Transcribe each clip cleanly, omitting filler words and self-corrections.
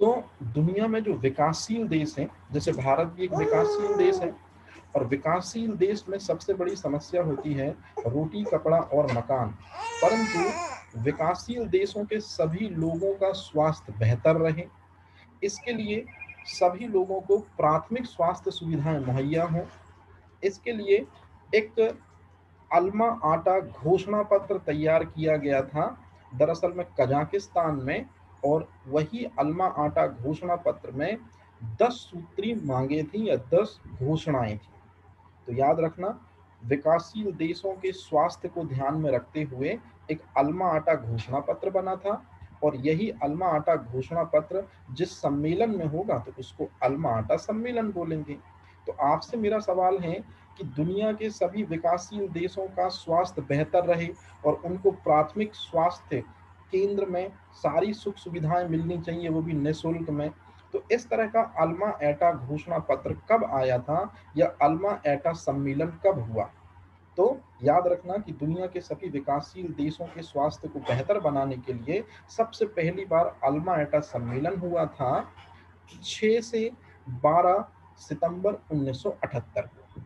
तो दुनिया में जो विकासशील देश हैं, जैसे भारत भी एक विकासशील देश है, और विकासशील देश में सबसे बड़ी समस्या होती है रोटी, कपड़ा और मकान। परंतु विकासशील देशों के सभी लोगों का स्वास्थ्य बेहतर रहे, इसके लिए सभी लोगों को प्राथमिक स्वास्थ्य सुविधाएं मुहैया हों, इसके लिए एक अल्मा आटा घोषणा पत्र तैयार किया गया था, दरअसल में कजाकिस्तान में। और वही अल्मा आटा घोषणा पत्र में 10 सूत्री मांगे थी या 10 घोषणाएं थी। तो याद रखना, विकासशील देशों के स्वास्थ्य को ध्यान में रखते हुए एक अल्मा आटा घोषणा पत्र बना था, और यही अल्मा आटा घोषणा पत्र जिस सम्मेलन में होगा तो उसको अल्मा आटा सम्मेलन बोलेंगे। तो आपसे मेरा सवाल है कि दुनिया के सभी विकासशील देशों का स्वास्थ्य बेहतर रहे और उनको प्राथमिक स्वास्थ्य केंद्र में सारी सुख सुविधाएं मिलनी चाहिए, वो भी निःशुल्क में। तो इस तरह का अल्मा एटा घोषणा पत्र कब आया था या अल्मा एटा सम्मेलन कब हुआ? तो याद रखना कि दुनिया के सभी विकासशील देशों के स्वास्थ्य को बेहतर बनाने के लिए सबसे पहली बार अल्मा एटा सम्मेलन हुआ था 6 से 12 सितंबर 1978 को।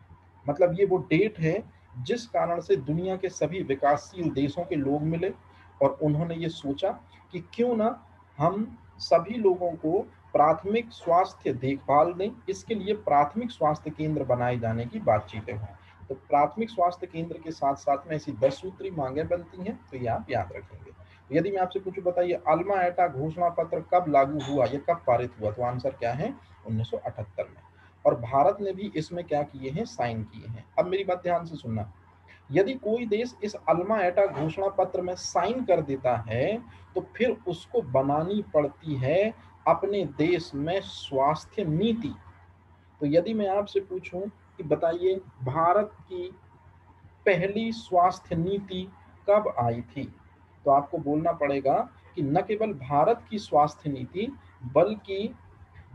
मतलब ये वो डेट है जिस कारण से दुनिया के सभी विकासशील देशों के लोग मिले और उन्होंने ये सोचा कि क्यों ना हम सभी लोगों को प्राथमिक स्वास्थ्य देखभाल दें, इसके लिए प्राथमिक स्वास्थ्य केंद्र बनाए जाने की बातचीतें हों। तो प्राथमिक स्वास्थ्य केंद्र के साथ साथ में ऐसी 10 सूत्री मांगे बनती हैं, तो ये आप याद रखेंगे। यदि मैं आपसे पूछूं, बताइए अल्मा एटा घोषणा पत्र कब लागू हुआ या कब पारित हुआ, तो आंसर क्या है? 1978 में। और भारत ने भी इसमें क्या किए हैं? साइन किए हैं। अब मेरी बात ध्यान से सुनना, यदि कोई देश इस अल्मा एटा घोषणा पत्र में साइन कर देता है तो फिर उसको बनानी पड़ती है अपने देश में स्वास्थ्य नीति। तो यदि मैं आपसे पूछूं कि बताइए भारत की पहली स्वास्थ्य नीति कब आई थी, तो आपको बोलना पड़ेगा कि न केवल भारत की स्वास्थ्य नीति बल्कि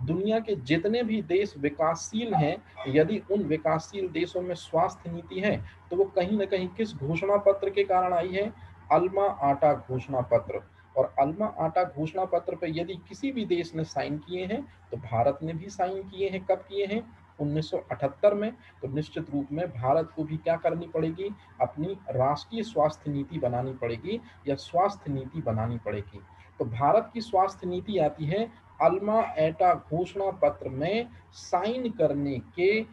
दुनिया के जितने भी देश विकासशील हैं, यदि उन विकासशील देशों में स्वास्थ्य नीति है तो वो कहीं ना कहीं किस घोषणा पत्र के कारण आई है? अल्मा आटा घोषणा पत्र। और अल्मा आटा घोषणा पत्र पर यदि किसी भी देश ने साइन किए हैं तो भारत ने भी साइन किए हैं। कब किए हैं? 1978 में। तो निश्चित रूप में भारत को भी क्या करनी पड़ेगी? अपनी राष्ट्रीय स्वास्थ्य नीति बनानी पड़ेगी या स्वास्थ्य नीति बनानी पड़ेगी। तो भारत की स्वास्थ्य नीति आती है अल्मा एटा घोषणा पत्र में साइन करने के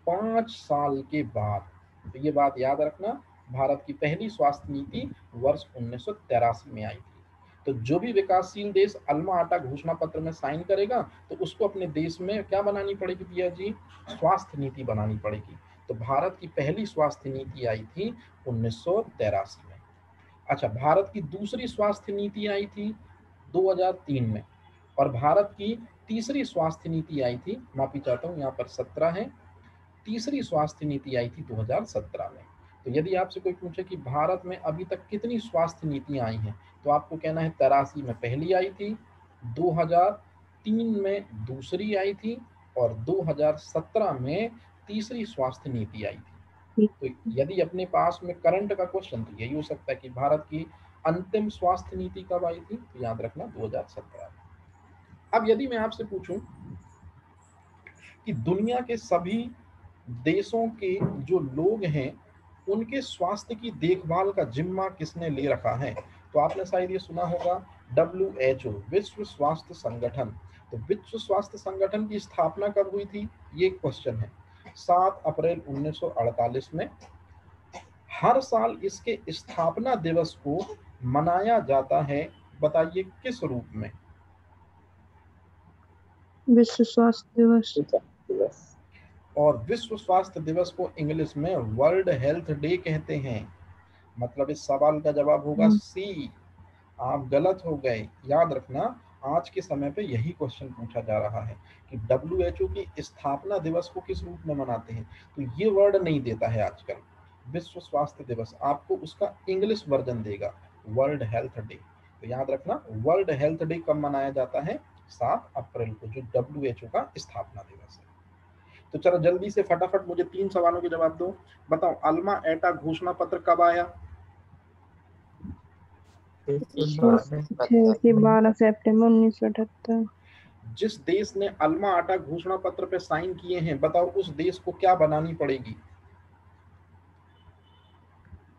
5 साल के बाद। तो ये बात याद रखना, भारत की पहली स्वास्थ्य नीति वर्ष 1983 में आई थी। तो जो भी विकासशील देश अल्मा आटा घोषणा पत्र में साइन करेगा तो उसको अपने देश में क्या बनानी पड़ेगी भैया जी? स्वास्थ्य नीति बनानी पड़ेगी। तो भारत की पहली स्वास्थ्य नीति आई थी 1983 में। अच्छा, भारत की दूसरी स्वास्थ्य नीति आई थी 2003 में, और भारत की तीसरी स्वास्थ्य नीति आई थी, माफी चाहता हूँ यहाँ पर 17 है, तीसरी स्वास्थ्य नीति आई थी 2017 में। तो यदि आपसे कोई पूछे कि भारत में अभी तक कितनी स्वास्थ्य नीतियां आई हैं, तो आपको कहना है 83 में पहली आई थी, 2003 में दूसरी आई थी और 2017 में तीसरी स्वास्थ्य नीति आई थी। तो यदि अपने पास में करंट का क्वेश्चन तो यही हो सकता है कि भारत की अंतिम स्वास्थ्य नीति कब आई थी, तो याद रखना 2017 में। अब यदि मैं आपसे पूछूं कि दुनिया के सभी देशों के जो लोग हैं उनके स्वास्थ्य की देखभाल का जिम्मा किसने ले रखा है, तो आपने शायद ये सुना होगा WHO, विश्व स्वास्थ्य संगठन। तो विश्व स्वास्थ्य संगठन की स्थापना कब हुई थी, ये क्वेश्चन है। 7 अप्रैल 1948 में। हर साल इसके स्थापना दिवस को मनाया जाता है, बताइए किस रूप में? विश्व स्वास्थ्य दिवस। और विश्व स्वास्थ्य दिवस को इंग्लिश में वर्ल्ड हेल्थ डे कहते हैं। मतलब इस सवाल का जवाब होगा सी। आप गलत हो गए। याद रखना, आज के समय पे यही क्वेश्चन पूछा जा रहा है कि WHO की स्थापना दिवस को किस रूप में मनाते हैं। तो ये वर्ड नहीं देता है आजकल। विश्व स्वास्थ्य दिवस आपको उसका इंग्लिश वर्जन देगा, वर्ल्ड हेल्थ डे। तो याद रखना, वर्ल्ड हेल्थ डे कब मनाया जाता है? 7 अप्रैल को, जो WHO का स्थापना दिवस है। तो चलो जल्दी से फटाफट मुझे 3 सवालों के जवाब दो। बताओ अल्मा एटा घोषणा पत्र कब आया? 12 सितंबर 1978। जिस देश ने अल्मा आटा घोषणा पत्र पे साइन किए हैं, बताओ उस देश को क्या बनानी पड़ेगी?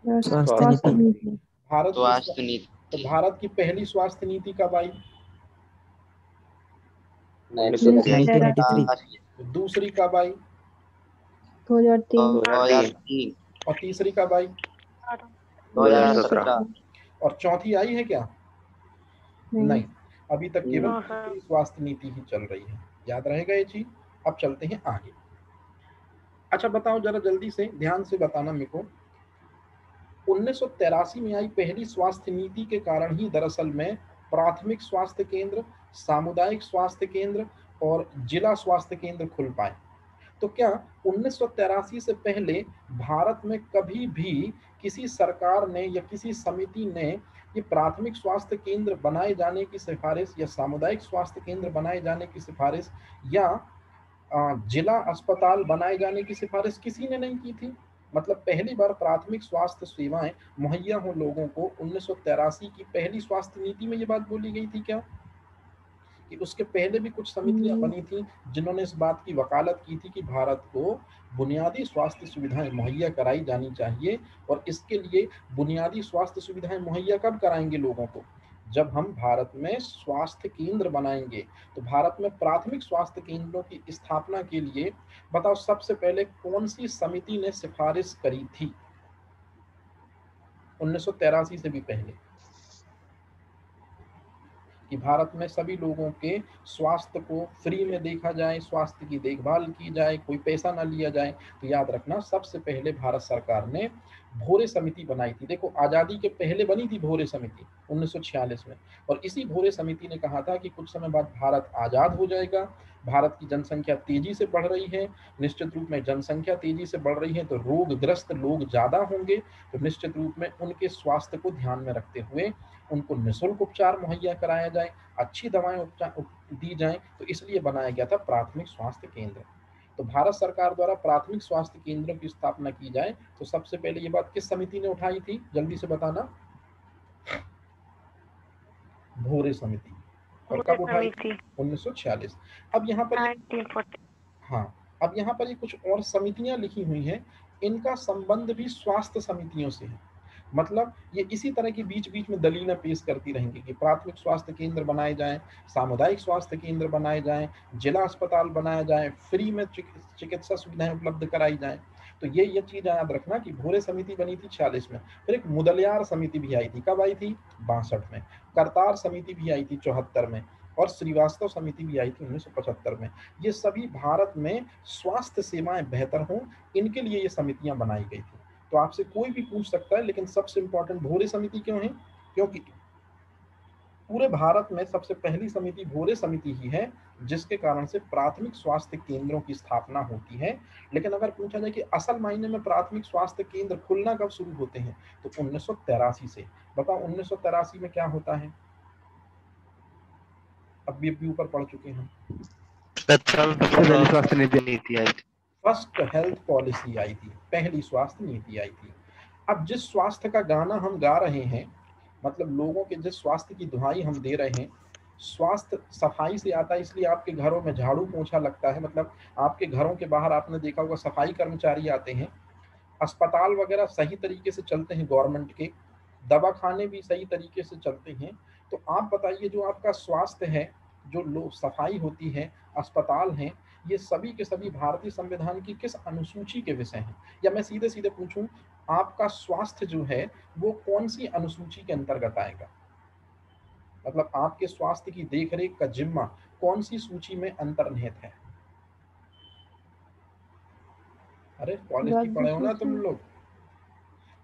स्वास्थ्य नीति। भारत की स्वास्थ्य तो नीति भारत की पहली स्वास्थ्य नीति कब आई? 1983 दूसरी कब आई? 2003। 2003 और तीसरी कब आई? 2017 और चौथी आई है क्या? नहीं, अभी तक केवल तीसरी स्वास्थ्य नीति ही चल रही है। याद रहेगा ये चीज। अब चलते हैं आगे। अच्छा बताओ जरा जल्दी से, ध्यान से बताना मेरे को। 1983 में आई पहली स्वास्थ्य नीति के कारण ही दरअसल में प्राथमिक स्वास्थ्य केंद्र, सामुदायिक स्वास्थ्य केंद्र और जिला स्वास्थ्य केंद्र खुल पाए। तो क्या 1983 से पहले भारत में कभी भी किसी सरकार ने या किसी समिति ने ये प्राथमिक स्वास्थ्य केंद्र बनाए जाने की सिफारिश या सामुदायिक स्वास्थ्य केंद्र बनाए जाने की सिफारिश या जिला अस्पताल बनाए जाने की सिफारिश किसी ने नहीं की थी? मतलब पहली बार प्राथमिक स्वास्थ्य सेवाएं मुहैया हो लोगों को 1983 की पहली स्वास्थ्य नीति में ये बात बोली गई थी क्या? कि उसके पहले भी कुछ समितियां बनी थी जिन्होंने इस बात की वकालत की थी कि भारत को बुनियादी स्वास्थ्य सुविधाएं मुहैया कराई जानी चाहिए, और इसके लिए बुनियादी स्वास्थ्य सुविधाएं मुहैया कब कराएंगे लोगों को? जब हम भारत में स्वास्थ्य केंद्र बनाएंगे। तो भारत में प्राथमिक स्वास्थ्य केंद्रों की स्थापना के लिए बताओ सबसे पहले कौन सी समिति ने सिफारिश करी थी 1983 से भी पहले, कि भारत में सभी लोगों के स्वास्थ्य को फ्री में देखा जाए, स्वास्थ्य की देखभाल की जाए, कोई पैसा ना लिया जाए? तो याद रखना सबसे पहले भारत सरकार ने भोरे समिति बनाई थी। देखो आजादी के पहले बनी थी भोरे समिति 1946 में, और इसी भोरे समिति ने कहा था कि कुछ समय बाद भारत आजाद हो जाएगा, भारत की जनसंख्या तेजी से बढ़ रही है, निश्चित रूप में जनसंख्या तेजी से बढ़ रही है तो रोगग्रस्त लोग ज्यादा होंगे, तो निश्चित रूप में उनके स्वास्थ्य को ध्यान में रखते हुए उनको निःशुल्क उपचार मुहैया कराया जाए, अच्छी दवाएं दी जाएं, तो इसलिए बनाया गया था प्राथमिक स्वास्थ्य केंद्र। तो भारत सरकार द्वारा प्राथमिक स्वास्थ्य केंद्रों की स्थापना की जाए तो सबसे पहले ये बात किस समिति ने उठाई थी? जल्दी से बताना। भोरे समिति। और कब उठाई थी? 1946। अब यहाँ पर हाँ, अब यहाँ पर ये कुछ और समितियां लिखी हुई हैं, इनका संबंध भी स्वास्थ्य समितियों से है। मतलब ये इसी तरह की बीच बीच में दलीलें पेश करती रहेंगी कि प्राथमिक स्वास्थ्य केंद्र बनाए जाएं, सामुदायिक स्वास्थ्य केंद्र बनाए जाएं, जिला अस्पताल बनाया जाए, फ्री में चिकित्सा सुविधाएं उपलब्ध कराई जाएं। तो ये चीज याद रखना कि भोरे समिति बनी थी 46 में। फिर एक मुदलियार समिति भी आई थी, कब आई थी? 62 में। करतार समिति भी आई थी 74 में, और श्रीवास्तव समिति भी आई थी 1975 में। ये सभी भारत में स्वास्थ्य सेवाएं बेहतर हों, इनके लिए ये समितियां बनाई गई थी। तो आपसे कोई भी पूछ सकता है, लेकिन सबसे इंपॉर्टेंट भोरे समिति क्यों है? क्योंकि पूरे भारत में सबसे पहली समिति भोरे समिति ही है, जिसके कारण से प्राथमिक स्वास्थ्य केंद्रों की स्थापना होती है। लेकिन अगर पूछा जाए कि असल मायने में प्राथमिक स्वास्थ्य केंद्र खुलना कब शुरू होते हैं, तो 1983 से। बताओ 1983 में क्या होता है? अभी ऊपर पढ़ चुके हैं। स्वास्थ्य नीति आई थी। फर्स्ट हेल्थ पॉलिसी आई थी, पहली स्वास्थ्य नीति आई थी। अब जिस स्वास्थ्य का गाना हम गा रहे हैं, मतलब लोगों के जिस स्वास्थ्य की दुहाई हम दे रहे हैं, स्वास्थ्य सफाई से आता है, इसलिए आपके घरों में झाड़ू पोंछा लगता है। मतलब आपके घरों के बाहर आपने देखा होगा सफाई कर्मचारी आते हैं, अस्पताल वगैरह सही तरीके से चलते हैं गवर्नमेंट के, दवाखाने भी सही तरीके से चलते हैं। तो आप बताइए जो आपका स्वास्थ्य है, जो लोग सफाई होती है, अस्पताल हैं, ये सभी के सभी भारतीय संविधान की किस अनुसूची के विषय हैं? या मैं सीधे सीधे पूछूं, आपका स्वास्थ्य जो है वो कौन सी अनुसूची के अंतर्गत आएगा? मतलब आपके स्वास्थ्य की देखरेख का जिम्मा कौन सी सूची में अंतर्निहित है? अरे कॉलेज की पढ़े हो ना तुम लोग।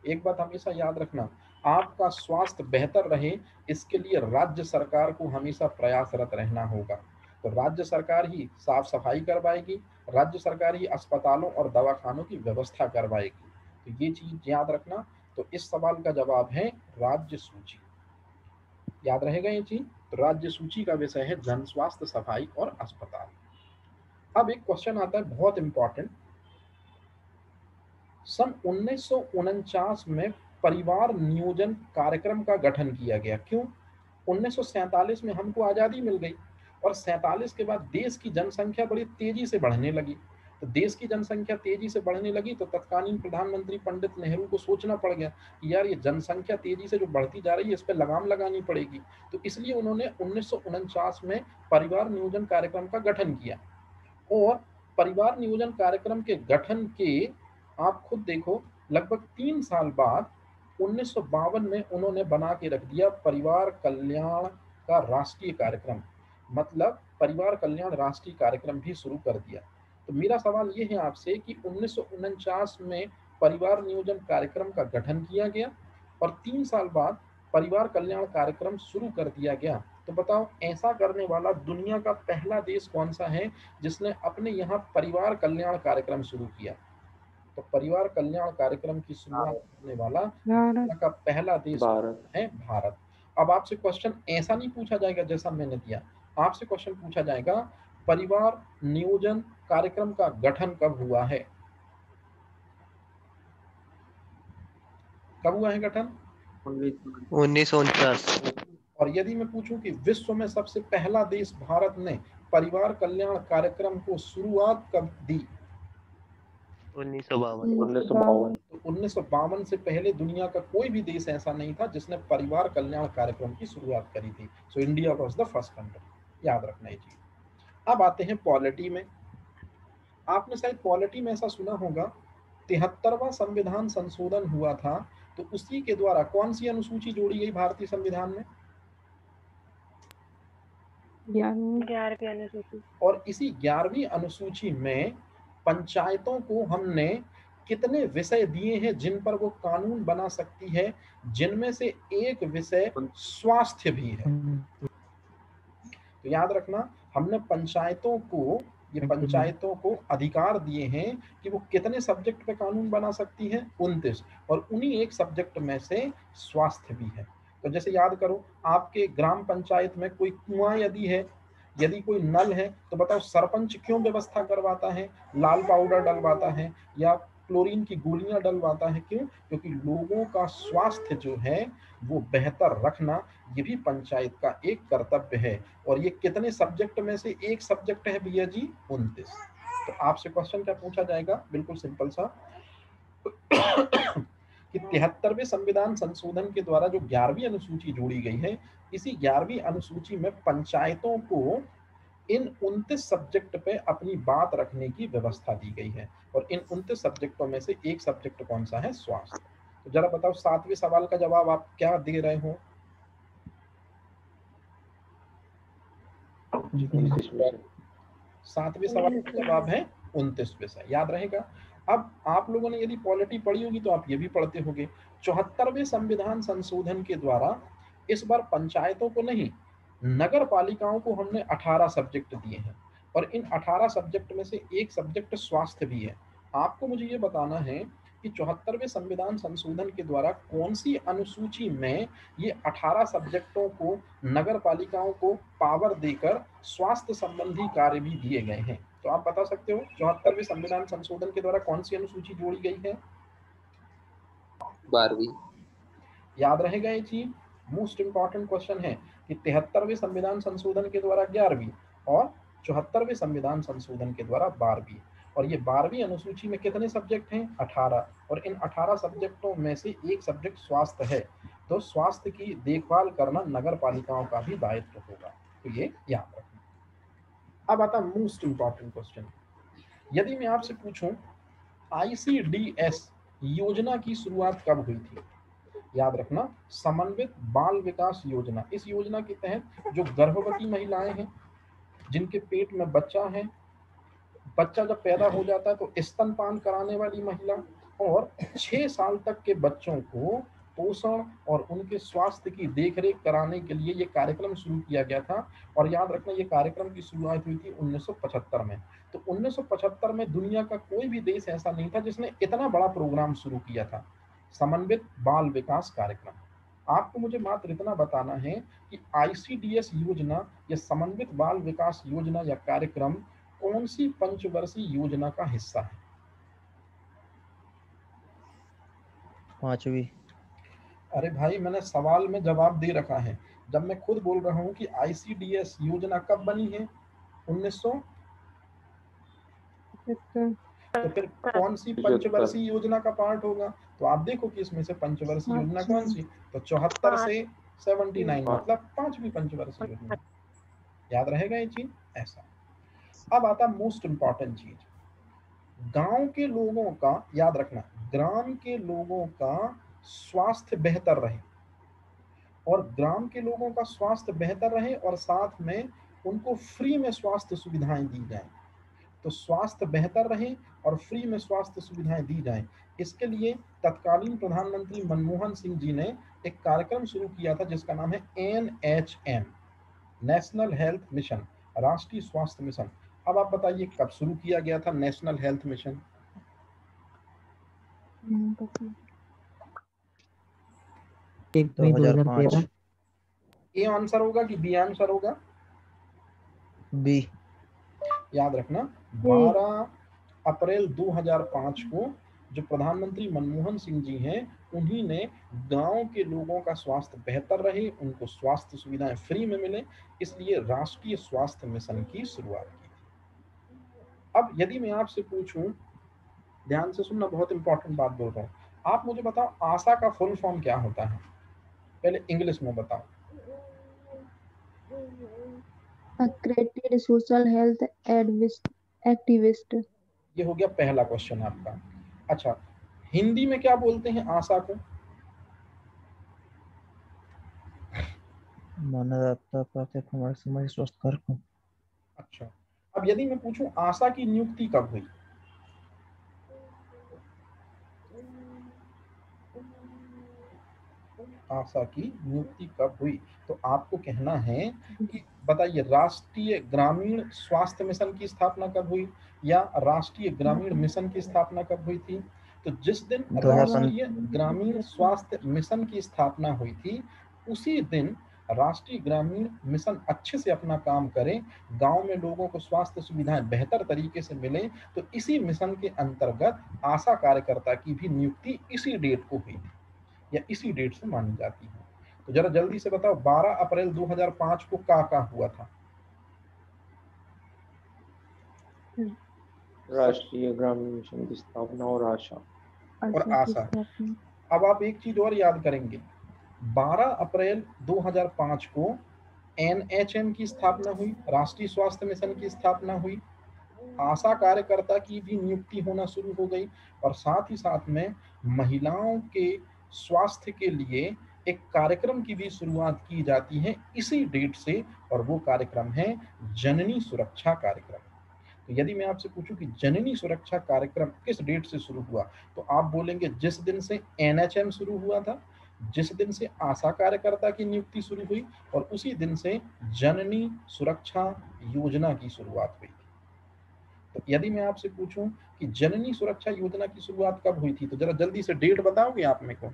एक बात हमेशा याद रखना, आपका स्वास्थ्य बेहतर रहे इसके लिए राज्य सरकार को हमेशा प्रयासरत रहना होगा। तो राज्य सरकार ही साफ सफाई करवाएगी, राज्य सरकार ही अस्पतालों और दवाखानों की व्यवस्था करवाएगी। तो ये चीज याद रखना। तो इस सवाल का जवाब है राज्य सूची। याद रहेगा ये चीज। तो राज्य सूची का विषय है जन स्वास्थ्य, सफाई और अस्पताल। अब एक क्वेश्चन आता है बहुत इंपॉर्टेंट। सन 1949 में परिवार नियोजन कार्यक्रम का गठन किया गया। क्यों? 1947 में हमको आजादी मिल गई और 47 के बाद देश की जनसंख्या बड़ी तेजी से बढ़ने लगी। तो देश की जनसंख्या तेजी से बढ़ने लगी तो तत्कालीन प्रधानमंत्री पंडित नेहरू को सोचना पड़ गया कि यार ये जनसंख्या तेजी से जो बढ़ती जा रही है इस पर लगाम लगानी पड़ेगी। तो इसलिए उन्होंने 1949 में परिवार नियोजन कार्यक्रम का गठन किया। और परिवार नियोजन कार्यक्रम के गठन के आप खुद देखो लगभग 3 साल बाद 1952 में उन्होंने बना के रख दिया परिवार कल्याण का राष्ट्रीय कार्यक्रम, मतलब परिवार कल्याण राष्ट्रीय कार्यक्रम भी शुरू कर दिया। तो मेरा सवाल ये है आपसे कि 1949 में परिवार नियोजन कार्यक्रम का गठन किया गया और 3 साल बाद परिवार कल्याण कार्यक्रम शुरू कर दिया गया। तो बताओ ऐसा करने वाला दुनिया का पहला देश कौन सा है जिसने अपने यहाँ परिवार कल्याण कार्यक्रम शुरू किया? तो परिवार कल्याण कार्यक्रम की शुरुआत करने वाला दुनिया का पहला देश है भारत। अब आपसे क्वेश्चन ऐसा नहीं पूछा जाएगा जैसा मैंने दिया, आपसे क्वेश्चन पूछा जाएगा परिवार नियोजन कार्यक्रम का गठन कब हुआ है? कब हुआ है गठन? 1949। और यदि मैं पूछूं कि विश्व में सबसे पहला देश भारत ने परिवार कल्याण कार्यक्रम को शुरुआत कब दी? 1952। तो 1952 से पहले दुनिया का कोई भी देश ऐसा नहीं था जिसने परिवार कल्याण कार्यक्रम की शुरुआत करी थी। So India was the first country, याद रखना ये चीज। अब आते हैं पॉलिटी में। आपने शायद पॉलिटी में ऐसा सुना होगा 73वां संविधान संशोधन हुआ था, तो उसी के द्वारा कौन सी अनुसूची जोड़ी गई भारतीय संविधान में? 11वीं अनुसूची। और इसी 11वीं अनुसूची में पंचायतों को हमने कितने विषय दिए हैं जिन पर वो कानून बना सकती है, जिनमें से एक विषय स्वास्थ्य भी है। तो याद रखना हमने पंचायतों को अधिकार दिए हैं कि वो कितने सब्जेक्ट पे कानून बना सकती है, 29, और उन्हीं एक सब्जेक्ट में से स्वास्थ्य भी है। तो जैसे याद करो आपके ग्राम पंचायत में कोई कुआं यदि है, यदि कोई नल है, तो बताओ सरपंच क्यों व्यवस्था करवाता है, लाल पाउडर डलवाता है या क्लोरीन की गोलियां डलवाता है? क्यों? क्योंकि लोगों का स्वास्थ्य जो है वो बेहतर रखना ये भी पंचायत का एक कर्तव्य है। और ये कितने सब्जेक्ट में से एक सब्जेक्ट है भैया जी? 29। तो आपसे क्वेश्चन क्या पूछा जाएगा? बिल्कुल सिंपल सा कि 73वें संविधान संशोधन के द्वारा जो 11वीं अनुसूची जोड़ी गई है, इसी 11वीं अनुसूची में पंचायतों को इन 29 सब्जेक्ट पे अपनी बात रखने की व्यवस्था दी गई है। और इन 29 सब्जेक्टों में से एक सब्जेक्ट कौन सा है? स्वास्थ्य। तो जरा बताओ 7वें सवाल का जवाब आप क्या दे रहे हो? 7वें सवाल का जवाब है 29 विषय, याद रहेगा। अब आप लोगों ने यदि पॉलिटी पढ़ी होगी तो आप ये भी पढ़ते होंगे 74वें संविधान संशोधन के द्वारा इस बार पंचायतों को नहीं, नगर पालिकाओं को हमने 18 सब्जेक्ट दिए हैं और इन 18 सब्जेक्ट में से एक सब्जेक्ट स्वास्थ्य भी है। आपको मुझे ये बताना है कि 74वें संविधान संशोधन के द्वारा कौन सी अनुसूची में ये 18 सब्जेक्टों को नगर पालिकाओं को पावर देकर स्वास्थ्य संबंधी कार्य भी दिए गए हैं? तो आप बता सकते हो 74वें संविधान संशोधन के द्वारा कौन सी अनुसूची जोड़ी गई है? 12वीं। याद रहेगा ये चीज, मोस्ट इंपॉर्टेंट क्वेश्चन है कि 73वें संविधान संशोधन के द्वारा 11वीं और 74वें संविधान संशोधन के द्वारा 12वीं। और ये 12वीं अनुसूची में कितने सब्जेक्ट हैं? 18। और इन 18 सब्जेक्टों में से एक सब्जेक्ट स्वास्थ्य है। तो स्वास्थ्य की देखभाल करना नगर पालिकाओं का भी दायित्व होगा, तो ये याद रखना। अब आता मोस्ट इंपॉर्टेंट क्वेश्चन, यदि मैं आपसे पूछूं ICDS योजना की शुरुआत कब हुई थी? याद रखना समन्वित बाल विकास योजना। इस योजना के तहत जो गर्भवती महिलाएं हैं, जिनके पेट में बच्चा है, बच्चा जब पैदा हो जाता है तो स्तनपान कराने वाली महिला और 6 साल तक के बच्चों को पोषण और उनके स्वास्थ्य की देखरेख कराने के लिए ये कार्यक्रम शुरू किया गया था। और याद रखना ये कार्यक्रम की शुरुआत हुई थी 1975 में। तो 1975 में दुनिया का कोई भी देश ऐसा नहीं था जिसने इतना बड़ा प्रोग्राम शुरू किया था, समन्वित बाल विकास कार्यक्रम। आपको मुझे मात्र इतना बताना है कि ICDS योजना या समन्वित बाल विकास योजना या कार्यक्रम कौन सी पंचवर्षीय योजना का हिस्सा है? 5वीं। अरे भाई मैंने सवाल में जवाब दे रखा है, जब मैं खुद बोल रहा हूँ कि आईसीडीएस योजना कब बनी है, 1900, तो फिर कौन सी 75। पंचवर्षीय योजना का पार्ट होगा? तो आप देखो कि इसमें से पंचवर्षीय योजना कौन सी, तो 74 से 79 मतलब 5वीं पंचवर्षीय योजना। याद रहेगा ये चीज ऐसा। अब आता मोस्ट इंपॉर्टेंट चीज, गांव के लोगों का, याद रखना, ग्राम के लोगों का स्वास्थ्य बेहतर रहे, और ग्राम के लोगों का स्वास्थ्य बेहतर रहे और साथ में उनको फ्री में स्वास्थ्य सुविधाएं दी जाएं। तो स्वास्थ्य बेहतर रहे और फ्री में स्वास्थ्य सुविधाएं दी जाएं, इसके लिए तत्कालीन प्रधानमंत्री मनमोहन सिंह जी ने एक कार्यक्रम शुरू किया था जिसका नाम है NHM, नेशनल हेल्थ मिशन, राष्ट्रीय स्वास्थ्य मिशन। अब आप बताइए कब शुरू किया गया था नेशनल हेल्थ मिशन? एक 2013। ए आंसर होगा कि बी आंसर होगा? बी। याद रखना 12 अप्रैल 2005 को जो प्रधानमंत्री मनमोहन सिंह जी हैं, उन्हीं ने गांव के लोगों का स्वास्थ्य बेहतर रहे, उनको स्वास्थ्य सुविधाएं फ्री में मिले, इसलिए राष्ट्रीय स्वास्थ्य मिशन की शुरुआत की थी। अब यदि मैं आपसे पूछूं, ध्यान से सुनना, बहुत इंपॉर्टेंट बात बोल रहा हूं, आप मुझे बताओ आशा का फुल फॉर्म क्या होता है? पहले इंग्लिश में बताओ। accredited social health activist। ये हो गया पहला क्वेश्चन आपका। अच्छा, हिंदी में क्या बोलते हैं आशा को? मानवता प्राथमिक हमारे समाज स्वस्थ कर को। अच्छा, अब यदि मैं पूछूं आशा की नियुक्ति कब हुई? आशा की नियुक्ति कब हुई? तो आपको कहना है कि बताइए राष्ट्रीय ग्रामीण स्वास्थ्य मिशन की स्थापना कब हुई, या राष्ट्रीय ग्रामीण मिशन की स्थापना कब हुई थी? तो जिस दिन राष्ट्रीय ग्रामीण स्वास्थ्य मिशन की स्थापना हुई थी, उसी दिन राष्ट्रीय ग्रामीण मिशन अच्छे से अपना काम करे, गांव में लोगों को स्वास्थ्य सुविधाएं बेहतर तरीके से मिले, तो इसी मिशन के अंतर्गत आशा कार्यकर्ता की भी नियुक्ति इसी डेट को हुई थी, या इसी डेट से मानी जाती है। तो जरा जल्दी से बताओ 12 अप्रैल 2005 को क्या हुआ था? राष्ट्रीय ग्रामीण मिशन की स्थापना और आशा। अब आप एक चीज और याद करेंगे, 12 अप्रैल 2005 को NHM की स्थापना हुई, राष्ट्रीय स्वास्थ्य मिशन की स्थापना हुई, आशा कार्यकर्ता की भी नियुक्ति होना शुरू हो गई, और साथ ही साथ में महिलाओं के स्वास्थ्य के लिए एक कार्यक्रम की भी शुरुआत की जाती है इसी डेट से, और वो कार्यक्रम है जननी सुरक्षा कार्यक्रम। तो यदि मैं आपसे पूछूं कि जननी सुरक्षा कार्यक्रम किस डेट से शुरू हुआ, तो आप बोलेंगे जिस दिन से NHM शुरू हुआ था, जिस दिन से आशा कार्यकर्ता की नियुक्ति शुरू हुई, और उसी दिन से जननी सुरक्षा योजना की शुरुआत हुई। तो यदि मैं आपसे पूछूं कि जननी सुरक्षा योजना की शुरुआत कब हुई थी, तो जरा जल्दी से डेट बताओगे आप मेरे को?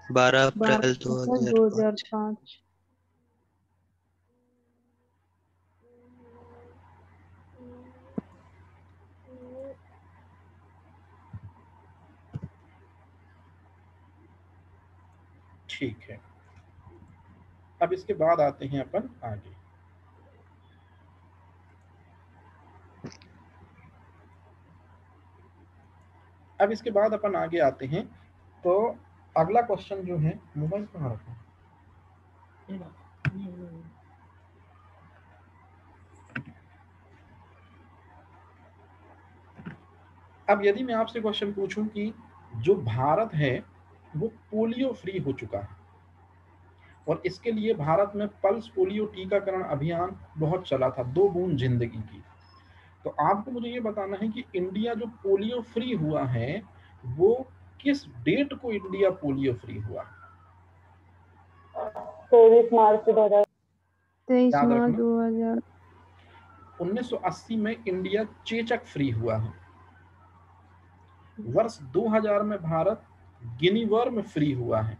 12 अप्रैल 2005। ठीक है, अब इसके बाद आते हैं अपन आगे। अब इसके बाद अपन आगे आते हैं, तो अगला क्वेश्चन जो है, मोबाइल कहाँ रखा? अब यदि मैं आपसे क्वेश्चन पूछूं कि जो भारत है वो पोलियो फ्री हो चुका है, और इसके लिए भारत में पल्स पोलियो टीकाकरण अभियान बहुत चला था, 2 बूंद जिंदगी की। तो आपको मुझे ये बताना है कि इंडिया जो पोलियो फ्री हुआ है, वो किस डेट को इंडिया पोलियो फ्री हुआ? 23 मार्च 2000। 1980 में इंडिया चेचक फ्री हुआ है। वर्ष 2000 में भारत गिनी वर्म फ्री हुआ है,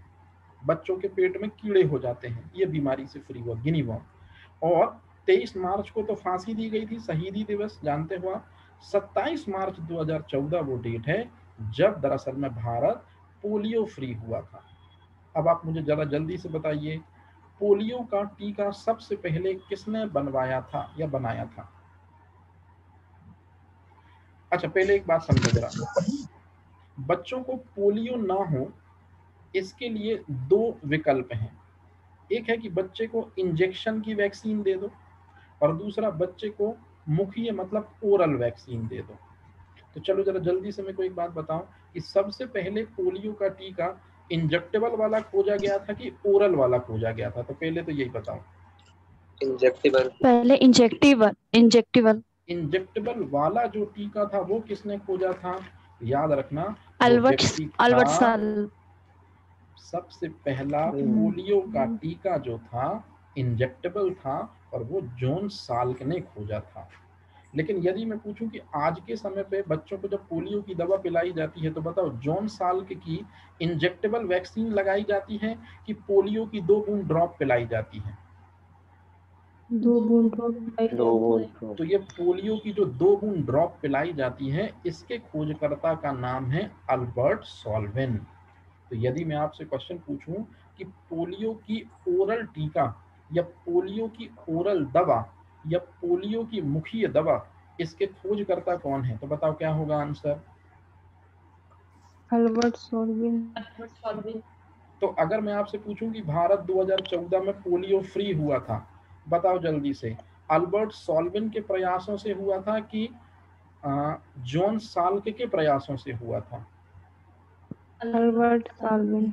बच्चों के पेट में कीड़े हो जाते हैं, ये बीमारी से फ्री हुआ गिनी वर्म। और 23 मार्च को तो फांसी दी गई थी, शहीदी दिवस जानते हो आप। 27 मार्च 2014 वो डेट है जब दरअसल में भारत पोलियो फ्री हुआ था। अब आप मुझे जरा जल्दी से बताइए, पोलियो का टीका सबसे पहले किसने बनवाया था या बनाया था? अच्छा, पहले एक बात समझो जरा, बच्चों को पोलियो ना हो इसके लिए दो विकल्प हैं। एक है कि बच्चे को इंजेक्शन की वैक्सीन दे दो, और दूसरा बच्चे को मुखीय मतलब ओरल वैक्सीन दे दो। तो चलो जरा जल्दी से मेरे को एक बात बताओ कि सबसे पहले पोलियो का टीका इंजेक्टेबल वाला खोजा गया था कि ओरल वाला खोजा गया था? तो पहले तो यही बताओ। इंजेक्टेबल। पहले इंजेक्टिबल इंजेक्टिबल इंजेक्टेबल वाला जो टीका था वो किसने खोजा था? याद रखना, जो अल्बर्ट व्यक्ति अल्बर्ट था, साल सबसे पहला पोलियो का टीका जो था इंजेक्टेबल था, और वो जॉन साल्क ने खोजा था। लेकिन यदि मैं पूछूं कि आज के समय पे बच्चों को जब पोलियो की दवा पिलाई जाती है तो बताओ, जॉन साल्क की इंजेक्टेबल वैक्सीन लगाई जाती है कि पोलियो की 2 बूंद ड्रॉप पिलाई जाती है? 2 बूंद ड्रॉप। तो ये पोलियो की जो 2 बूंद ड्रॉप पिलाई जाती है, इसके खोजकर्ता का नाम है अल्बर्ट सॉल्वेन। तो यदि मैं आपसे क्वेश्चन पूछूं कि पोलियो की ओरल टीका या पोलियो की ओरल दवा या पोलियो की मुखीय दवा, इसके खोजकर्ता कौन है? तो बताओ क्या होगा आंसर? अल्बर्ट सॉल्वेन। तो अगर मैं आपसे पूछूं कि भारत 2014 में पोलियो फ्री हुआ था, बताओ जल्दी से, अल्बर्ट सॉल्वेन के प्रयासों से हुआ था कि जॉन साल्क के प्रयासों से हुआ था? अल्बर्ट सॉल्वेन।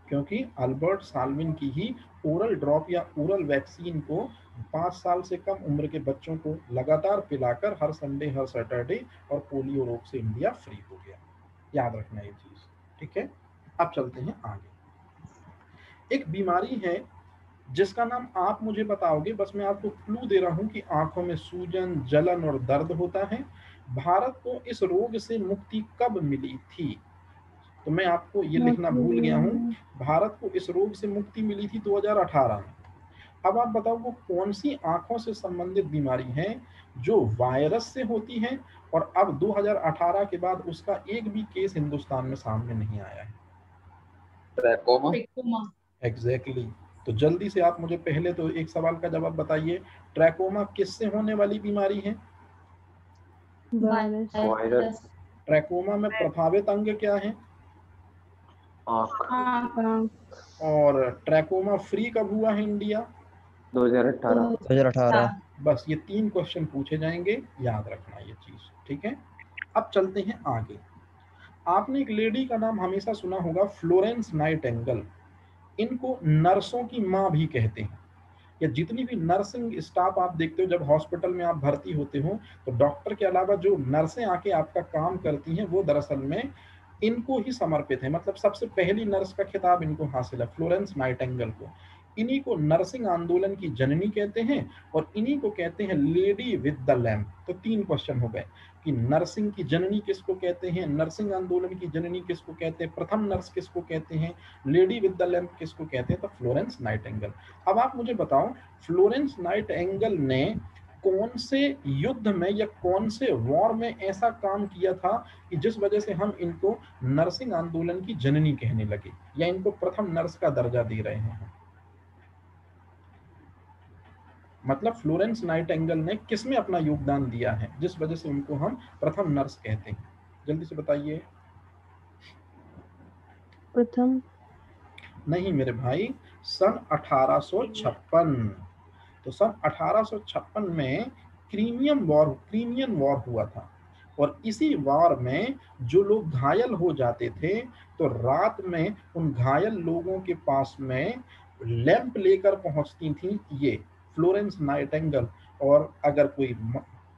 क्योंकि अल्बर्ट साल्विन की ही ओरल ड्रॉप या ओरल वैक्सीन को 5 साल से कम उम्र के बच्चों को लगातार पिलाकर हर संडे हर सैटरडे और पोलियो रोग से इंडिया फ्री हो गया। याद रखना ये चीज, ठीक है। अब चलते हैं आगे। एक बीमारी है जिसका नाम आप मुझे बताओगे, बस मैं आपको क्लू दे रहा हूं कि आंखों में सूजन, जलन और दर्द होता है। भारत को इस रोग से मुक्ति कब मिली थी? तो मैं आपको ये लिखना भूल गया हूं, भारत को इस रोग से मुक्ति मिली थी 2018 में। अब आप बताओ वो कौन सी आंखों से संबंधित बीमारी है जो वायरस से होती है और अब 2018 के बाद उसका एक भी केस हिंदुस्तान में सामने नहीं आया है? ट्रैकोमा। एग्जैक्टली। तो जल्दी से आप मुझे पहले तो एक सवाल का जवाब बताइए, ट्रैकोमा किससे होने वाली बीमारी है? वायरस। ट्रैकोमा में प्रभावित अंग क्या है? आँख। और ट्रैकोमा फ्री कब हुआ है इंडिया? 2018। बस ये 3 क्वेश्चन पूछे जाएंगे, याद रखना ये चीज, ठीक है। अब चलते हैं आगे। आपने एक लेडी का नाम हमेशा सुना होगा, फ्लोरेंस नाइटिंगेल। इनको नर्सों की माँ भी कहते हैं। या जितनी भी नर्सिंग स्टाफ आप देखते हो, जब हॉस्पिटल में आप भर्ती होते हो तो डॉक्टर के अलावा जो नर्सें आके आपका काम करती हैं वो दरअसल में इनको ही समर्पित है। मतलब सबसे पहली नर्स का खिताब इनको हासिल है, फ्लोरेंस नाइटिंगेल को। इन्हीं को नर्सिंग आंदोलन की जननी कहते हैं और इन्हीं को कहते हैं लेडी विद द लैम्प। तो 3 क्वेश्चन हो गए कि नर्सिंग की जननी किसको कहते हैं, नर्सिंग आंदोलन की जननी किसको कहते हैं, प्रथम नर्स किसको कहते हैं, लेडी विद द लैम्प किसको कहते हैं? तो फ्लोरेंस नाइटिंगेल। अब आप मुझे बताओ, फ्लोरेंस नाइटिंगेल ने कौन से युद्ध में या कौन से वॉर में ऐसा काम किया था कि जिस वजह से हम इनको नर्सिंग आंदोलन की जननी कहने लगे या इनको प्रथम नर्स का दर्जा दे रहे हैं? मतलब फ्लोरेंस नाइटिंगेल ने किसमें अपना योगदान दिया है जिस वजह से उनको हम प्रथम नर्स कहते हैं? जल्दी से बताइए। प्रथम नहीं मेरे भाई, सन 1856। तो सन 1856 में क्रीमियन वॉर हुआ था, और इसी वॉर में जो लोग घायल हो जाते थे तो रात में उन घायल लोगों के पास में लैंप लेकर पहुंचती थी ये फ्लोरेंस नाइटिंगेल। और अगर कोई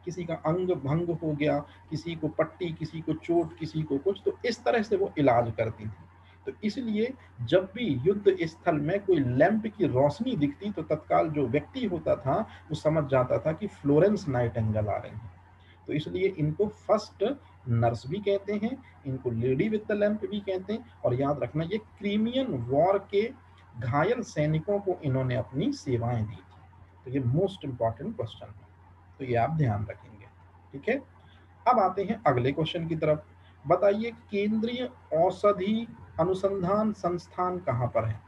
किसी का अंग भंग हो गया, किसी को पट्टी, किसी को चोट, किसी को कुछ, तो इस तरह से वो इलाज करती थी। तो इसलिए जब भी युद्ध स्थल में कोई लैंप की रोशनी दिखती तो तत्काल जो व्यक्ति होता था वो समझ जाता था कि फ्लोरेंस नाइटिंगेल आ रही हैं। तो इसलिए इनको फर्स्ट नर्स भी कहते हैं, इनको लेडी विद द लैंप भी कहते हैं। और याद रखना, ये क्रीमियन वॉर के घायल सैनिकों को इन्होंने अपनी सेवाएं दी थी। तो ये मोस्ट इंपॉर्टेंट क्वेश्चन है, तो ये आप ध्यान रखेंगे, ठीक है। अब आते हैं अगले क्वेश्चन की तरफ। बताइए, केंद्रीय औषधि अनुसंधान संस्थान कहाँ पर है?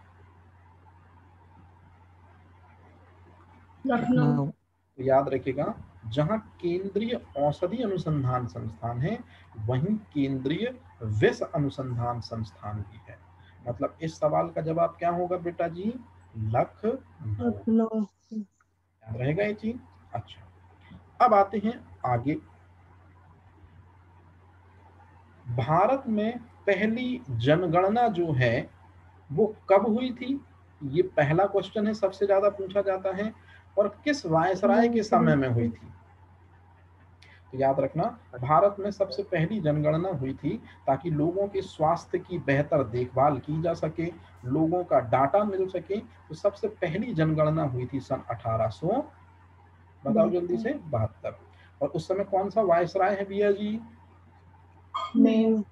लखनऊ। तो याद रखिएगा, जहां केंद्रीय औषधि अनुसंधान संस्थान है वहीं केंद्रीय विष अनुसंधान संस्थान भी है। मतलब इस सवाल का जवाब क्या होगा बेटा जी? लखनऊ। लखनऊ। याद रहेगा ये चीज। अच्छा, अब आते हैं आगे। भारत में पहली जनगणना जो है वो कब हुई थी? ये पहला क्वेश्चन है, सबसे ज्यादा पूछा जाता है। और किस वायसराय के समय में हुई थी? तो याद रखना, भारत में सबसे पहली जनगणना हुई थी ताकि लोगों के स्वास्थ्य की बेहतर देखभाल की जा सके, लोगों का डाटा मिल सके। तो सबसे पहली जनगणना हुई थी सन 1800, बताओ जल्दी से, 72। और उस समय कौन सा वायसराय है भैया जी? मेव।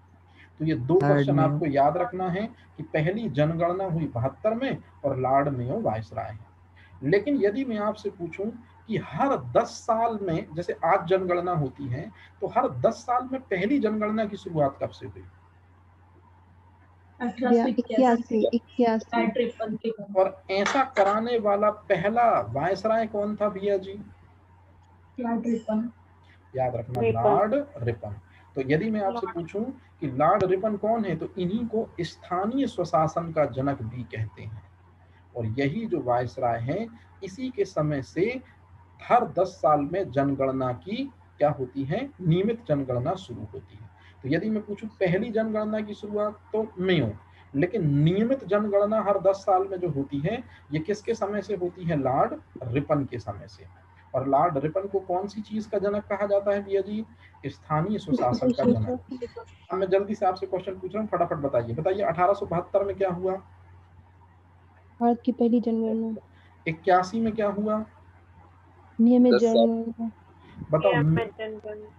तो ये दो थर्ड क्वेश्चन में आपको याद रखना है कि पहली जनगणना हुई 72 में और लॉर्ड मेयो वायसराय है। लेकिन यदि मैं आपसे पूछूं कि हर 10 साल में, जैसे आज जनगणना होती है, तो हर 10 साल में पहली जनगणना की शुरुआत कब से हुई? 1881। और ऐसा कराने वाला पहला वायसराय कौन था भैया जी? Lord Ripon. याद रखना, लॉर्ड रिपन। तो यदि मैं आपसे पूछूं कि लॉर्ड रिपन कौन है, तो इन्हीं को स्थानीय स्वशासन का जनक भी कहते हैं। और यही जो वायसराय है, इसी के समय से हर 10 साल में जनगणना की क्या होती है? नियमित जनगणना शुरू होती है। तो यदि मैं पूछूं पहली जनगणना की शुरुआत, तो मेयो। लेकिन नियमित जनगणना हर 10 साल में जो होती है, ये किसके समय से होती है? लॉर्ड रिपन के समय से। और लॉर्ड रिपन को कौन सी चीज का जनक कहा जाता है भैया जी? स्थानीय स्वशासन का जनक। अब मैं जल्दी से आपसे क्वेश्चन पूछ रहा हूँ, फटाफट बताइए। बताइए 1872 में क्या हुआ? भारत की पहली जनगणना। 81 में क्या हुआ? नियमित 10 साल जनगणना। बताओ,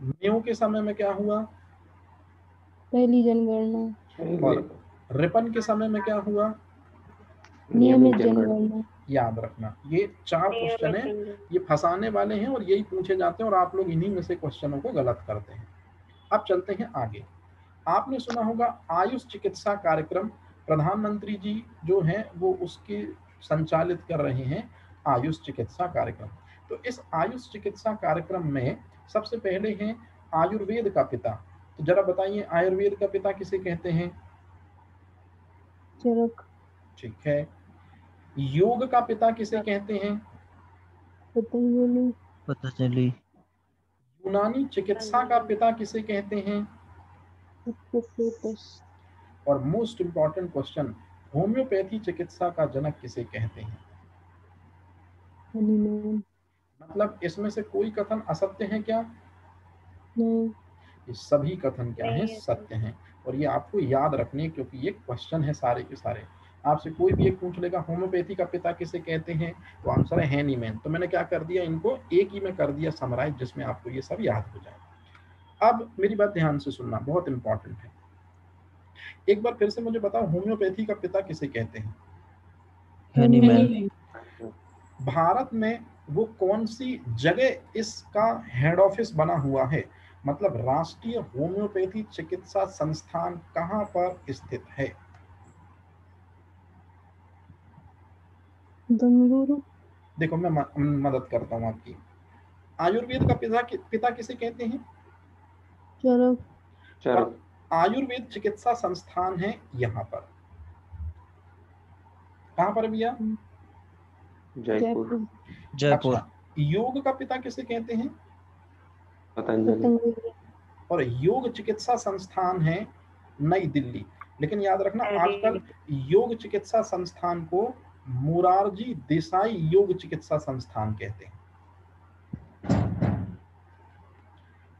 मेयो के समय में क्या हुआ? पहली जनगणना। और रिपन के समय में क्या हुआ? नियमित जनगणना। याद रखना, ये 4 क्वेश्चन है, ये फंसाने वाले हैं और यही पूछे जाते हैं, और आप लोग इन्हीं में से क्वेश्चनों को गलत करते हैं। अब चलते हैं आगे। आपने सुना होगा आयुष चिकित्सा कार्यक्रम, प्रधानमंत्री जी जो हैं वो उसके संचालित कर रहे हैं आयुष चिकित्सा कार्यक्रम। तो इस आयुष चिकित्सा कार्यक्रम में सबसे पहले हैं आयुर्वेद का पिता। तो जरा बताइए, आयुर्वेद का पिता किसे कहते हैं? चरक। ठीक है। योग का पिता किसे कहते हैं? पतंजलि। पतंजलि। यूनानी चिकित्सा का पिता किसे कहते हैं? हिप्पोक्रेटस। और मोस्ट इंपॉर्टेंट क्वेश्चन, होम्योपैथी चिकित्सा का जनक किसे कहते हैं? हनीमैन। मतलब इसमें से कोई कथन असत्य है क्या? नहीं। ये सभी कथन क्या हैं? सत्य हैं। और ये आपको याद रखने, क्योंकि ये क्वेश्चन है सारे के सारे। आपसे कोई भी एक पूछ लेगा होम्योपैथी का पिता किसे कहते हैं, तो आंसर है हैनीमैन। तो मैंने क्या कर दिया, इनको एक ही में कर दिया समराइज, जिसमें आपको ये सब याद हो जाए। अब मेरी बात ध्यान से सुनना, बहुत इंपॉर्टेंट है। एक बार फिर से मुझे बताओ, होम्योपैथी का पिता किसे कहते हैं? हैनीमैन। भारत में वो कौन सी जगह इसका हेड ऑफिस बना हुआ है? मतलब राष्ट्रीय होम्योपैथी चिकित्सा संस्थान कहाँ पर स्थित है? बेंगलुरु। देखो मैं मदद करता हूँ आपकी। आयुर्वेद का पिता किसे कहते हैं? चरक। और आयुर्वेद चिकित्सा संस्थान है यहाँ पर, कहाँ पर भैया? जयपुर। जयपुर। अच्छा, योग का पिता किसे कहते हैं? पतंजलि। और योग चिकित्सा संस्थान है नई दिल्ली। लेकिन याद रखना, आजकल योग चिकित्सा संस्थान को मोरारजी देसाई योग चिकित्सा संस्थान कहते हैं।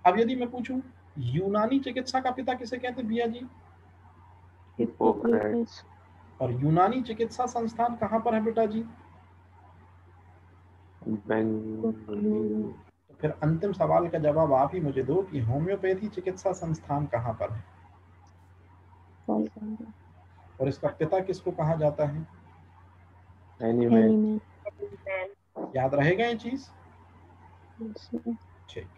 अब यदि मैं पूछूं यूनानी चिकित्सा का पिता किसे कहते हैं भैया जी? हिप्पोक्रेटस। और यूनानी चिकित्सा संस्थान कहाँ पर है बेटा जी? बेंगलुरु। तो फिर अंतिम सवाल का जवाब आप ही मुझे दो कि होम्योपैथी चिकित्सा संस्थान कहाँ पर है, कोलकाता। और इसका पिता किसको कहा जाता है? हैनीमैन। याद रहेगा ये चीज? ठीक।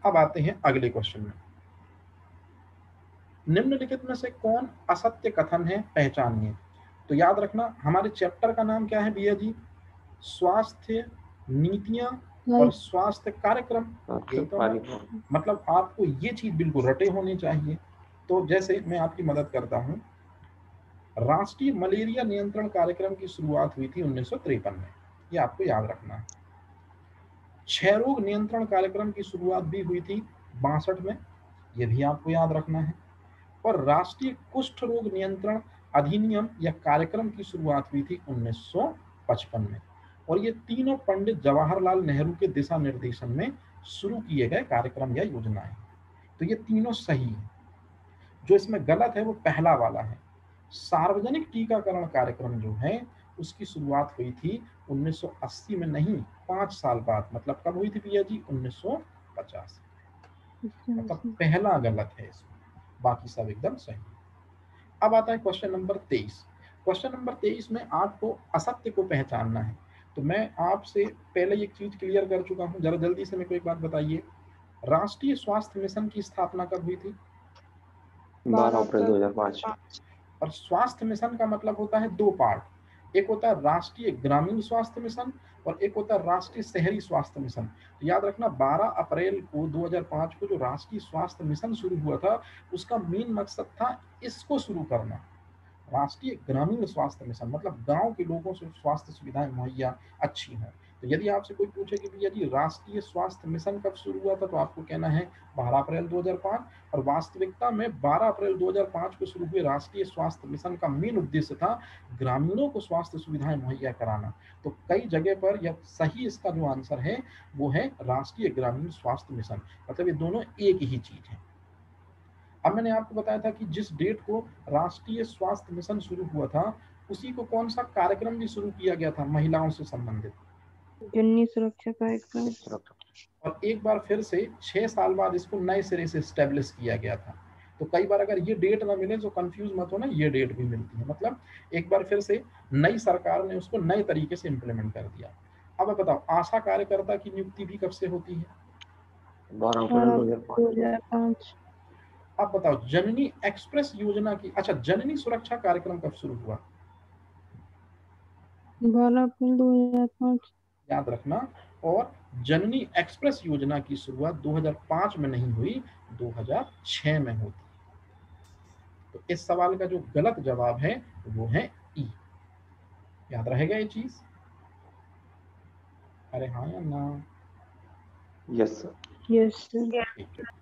अब आते हैं अगले क्वेश्चन में। निम्नलिखित में से कौन असत्य कथन है, पहचानिए। तो याद रखना हमारे चैप्टर का नाम क्या है भैया जी, स्वास्थ्य नीतियां और स्वास्थ्य कार्यक्रम। यही तो है। मतलब आपको ये चीज बिल्कुल रटे होने चाहिए। तो जैसे मैं आपकी मदद करता हूं, राष्ट्रीय मलेरिया नियंत्रण कार्यक्रम की शुरुआत हुई थी 1953 में, ये आपको याद रखना है। क्षय रोग नियंत्रण कार्यक्रम की शुरुआत भी हुई थी 62 में, ये भी आपको याद रखना है। और राष्ट्रीय कुष्ठ रोग नियंत्रण अधिनियम या कार्यक्रम की शुरुआत हुई थी 1955 में। और ये तीनों पंडित जवाहरलाल नेहरू के दिशा निर्देशन में शुरू किए गए कार्यक्रम या योजनाएं। तो ये तीनों सही है। जो इसमें गलत है वो पहला वाला है। सार्वजनिक टीकाकरण कार्यक्रम जो है उसकी शुरुआत हुई थी 1980 में, नहीं 5 साल बाद। मतलब कब हुई थी भैया जी, 1950। मतलब पहला गलत है इसमें, बाकी सब एकदम सही। अब आता है क्वेश्चन नंबर 23। क्वेश्चन नंबर 23 में आपको असत्य को पहचानना है। तो मैं आपसे पहले एक चीज क्लियर कर चुका हूं, जरा जल्दी से मेरे को एक बात बताइए, राष्ट्रीय स्वास्थ्य मिशन की स्थापना कब हुई थी? 12 अप्रैल 2005। और स्वास्थ्य मिशन का मतलब होता है दो पार्ट, एक होता है राष्ट्रीय ग्रामीण स्वास्थ्य मिशन और एक होता है राष्ट्रीय शहरी स्वास्थ्य मिशन। तो याद रखना 12 अप्रैल को 2005 को जो राष्ट्रीय स्वास्थ्य मिशन शुरू हुआ था उसका मेन मकसद था इसको शुरू करना, राष्ट्रीय ग्रामीण स्वास्थ्य मिशन, मतलब गांव के लोगों से स्वास्थ्य सुविधाएं मुहैया अच्छी हैं। तो यदि आपसे कोई पूछे कि भैया जी राष्ट्रीय स्वास्थ्य मिशन कब शुरू हुआ था, तो आपको कहना है 12 अप्रैल 2005। और वास्तविकता में 12 अप्रैल 2005 को शुरू हुए राष्ट्रीय स्वास्थ्य मिशन का मेन उद्देश्य था ग्रामीणों को स्वास्थ्य सुविधाएं मुहैया कराना। तो कई जगह पर यह सही, इसका जो आंसर है वो है राष्ट्रीय ग्रामीण स्वास्थ्य मिशन। मतलब ये दोनों एक ही चीज है। अब मैंने आपको बताया था कि जिस डेट को राष्ट्रीय स्वास्थ्य मिशन शुरू हुआ था उसी को कौन सा कार्यक्रम भी शुरू किया गया था महिलाओं से संबंधित, जननी सुरक्षा कार्यक्रम। और एक बार फिर से 6 साल बाद इसको नए सिरे से स्टेब्लिश किया गया था। तो कई बार अगर ये डेट ना मिले तो कंफ्यूज मत हो ना, ये डेट भी मिलती है। मतलब एक बार फिर से नई सरकार ने उसको नए तरीके से इम्प्लीमेंट कर दिया। अब बताओ आशा कार्यकर्ता की नियुक्ति भी कब से होती है? 12 अप्रैल 2005। अब बताओ जननी एक्सप्रेस योजना की, अच्छा जननी सुरक्षा कार्यक्रम कब शुरू हुआ? 12 अप्रैल 2005। याद रखना। और जननी एक्सप्रेस योजना की शुरुआत 2005 में नहीं हुई, 2006 में होती। तो इस सवाल का जो गलत जवाब है वो है ई। याद रहेगा ये चीज? अरे हाँ या ना? Yes sir. Yes sir. ठीक है।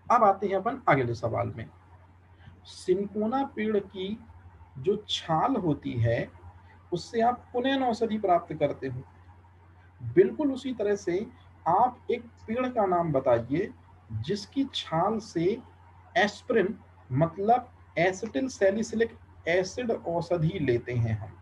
अब आते हैं अपन अगले सवाल में। सिनकोना पेड़ की जो छाल होती है उससे आप पुनः औषधि प्राप्त करते हो। बिल्कुल उसी तरह से आप एक पेड़ का नाम बताइए जिसकी छाल से एस्प्रिन मतलब एसिटिल सैलिसिलिक एसिड औषधि लेते हैं हम।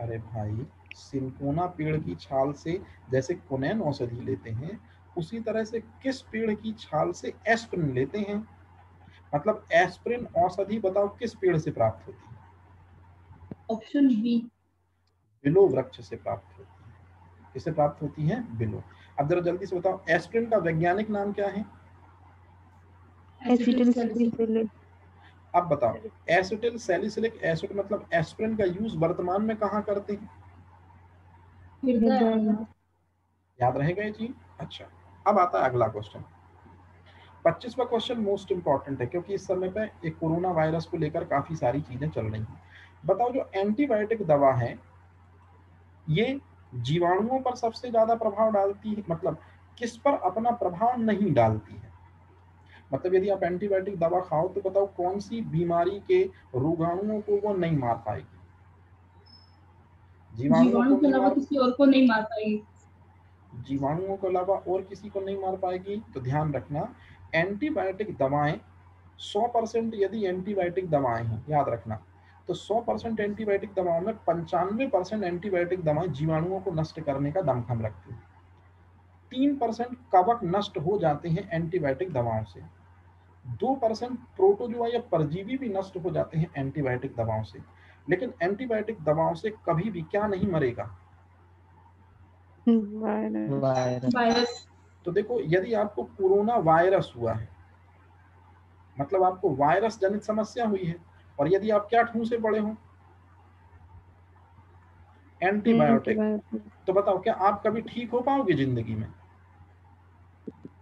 अरे भाई, सिनकोना पेड़ की छाल से जैसे कुनैन औषधि लेते हैं उसी तरह से किस पेड़ की छाल से एस्प्रिन लेते हैं? मतलब एस्प्रिन औषधि बताओ किस पेड़ से प्राप्त होती है? ऑप्शन बी, बिलो वृक्ष से प्राप्त होती है। किससे प्राप्त होती है? बिलो। अब जरा जल्दी से बताओ एस्प्रिन का वैज्ञानिक नाम क्या है? Acetyl salicylic. अब बताओ एसिटिल सैलिसिलिक एसिड मतलब एस्प्रिन का यूज वर्तमान में कहाँ करते हैं? याद रहेगा ये चीज? अच्छा, अब आता है अगला क्वेश्चन। 25वां क्वेश्चन मोस्ट इंपॉर्टेंट है क्योंकि इस समय पे एक कोरोना वायरस को लेकर काफी सारी चीजें चल रही हैं। बताओ जो एंटीबायोटिक दवा है ये जीवाणुओं पर सबसे ज्यादा प्रभाव डालती है, मतलब किस पर अपना प्रभाव नहीं डालती है? मतलब यदि आप एंटीबायोटिक दवा खाओ तो बताओ कौन सी बीमारी के रोगाणुओं को वो नहीं मार पाएगी? जीवाणु के अलावा किसी और को नहीं मार पाएगी। जीवाणुओं के अलावा और किसी को नहीं मार पाएगी। तो ध्यान रखना एंटीबायोटिक दवाएं 100% यदि एंटीबायोटिक दवाएं हैं, याद रखना, तो 100% एंटीबायोटिक दवाओं में 95% एंटीबायोटिक दवाएं जीवाणुओं को नष्ट करने का दमखम रखती हैं। 3% कवक नष्ट हो जाते हैं एंटीबायोटिक दवाओं से। 2% प्रोटोजोआ या परजीवी भी नष्ट हो जाते हैं एंटीबायोटिक दवाओं से। लेकिन एंटीबायोटिक दवाओं से कभी भी क्या नहीं मरेगा? वायरस। वायरस। वायरस। तो देखो, यदि आपको कोरोना वायरस हुआ है, मतलब आपको वायरस जनित समस्या हुई है, और यदि आप क्या ठूंसे पड़े हो, एंटीबायोटिक, तो बताओ क्या आप कभी ठीक हो पाओगे जिंदगी में?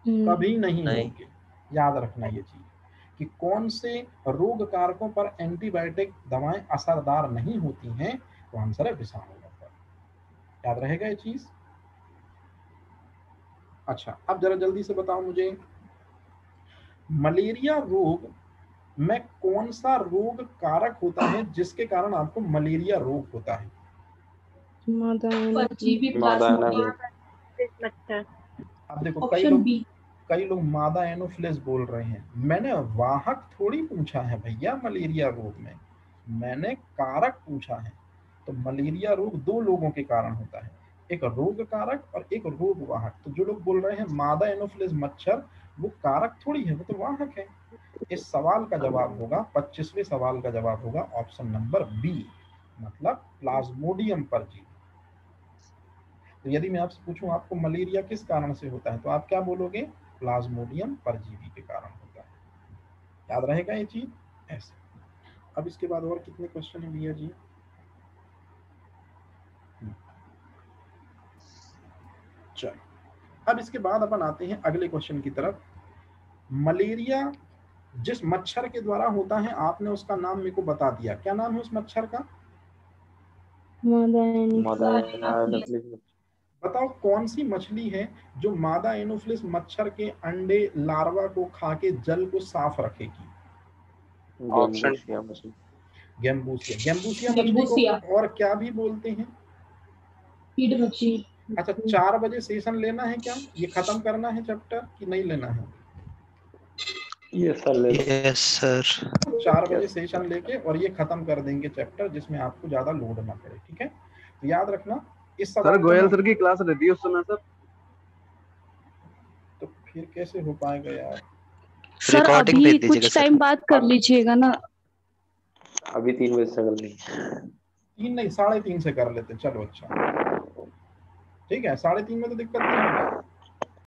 कभी नहीं नहीं। होगे। याद रखना ये चीज कि कौन से रोग कारकों पर एंटीबायोटिक दवाएं असरदार नहीं होती हैं, तो आंसर है विषाणु पर। याद रहेगा ये चीज? अच्छा, अब जरा जल्दी से बताओ मुझे, मलेरिया रोग में कौन सा रोग कारक होता है जिसके कारण आपको मलेरिया रोग होता है? परजीवी मादा प्लाज्मोडियम। अब देखो, ऑप्शन बी। कई लोग मादा एनोफिलिस बोल रहे हैं। मैंने वाहक थोड़ी पूछा है भैया मलेरिया रोग में, मैंने कारक पूछा है। तो मलेरिया रोग दो लोगों के कारण होता है, एक रोग कारक और एक रोग वाहक। तो जो लोग बोल रहे हैं मादा एनोफिलिस मच्छर, वो कारक थोड़ी है, वो तो वाहक है। इस सवाल का जवाब होगा, 25वें सवाल का जवाब होगा ऑप्शन नंबर बी, मतलब प्लाज्मोडियम परजीवी। तो यदि मैं आपसे पूछूं आपको मलेरिया किस कारण से होता है, तो आप क्या बोलोगे? प्लाज्मोडियम परजीवी के कारण होता है। याद रहेगा ये चीज ऐसे। अब इसके बाद और कितने क्वेश्चन है भैया जी? चलो, अब इसके बाद अपन आते हैं अगले क्वेश्चन की तरफ। मलेरिया जिस मच्छर के द्वारा होता है, आपने उसका नाम मेरे को बता दिया, क्या नाम है उस मच्छर का? बताओ कौन सी मछली है जो मादा एनोफिलिस मच्छर के अंडे लार्वा को खा के जल को साफ रखेगी? Option gambusia. गैम्बूसिया मछली को और क्या भी बोलते हैं? कीट मच्छी। अच्छा, 4 बजे सेशन लेना है क्या? ये खत्म करना है चैप्टर कि नहीं लेना है? Yes sir. 4 बजे सेशन लेके और ये खत्म कर देंगे चैप्टर, जिसमें आपको ज्यादा लोड ना पड़े, ठीक है? तो याद रखना इस सवाल सर गोयल सर की क्लास रहती है उस समय सर। तो फिर कैसे हो पाएगा यार? सर अभी कुछ टाइम बाद कर लीजिएगा ना। अभी 3 बजे से कर लेंगे। 3 नहीं, 3:30 से कर लेते, चलो अच्छा ठीक है। 3:30 में तो दिक्कत नहीं होगी।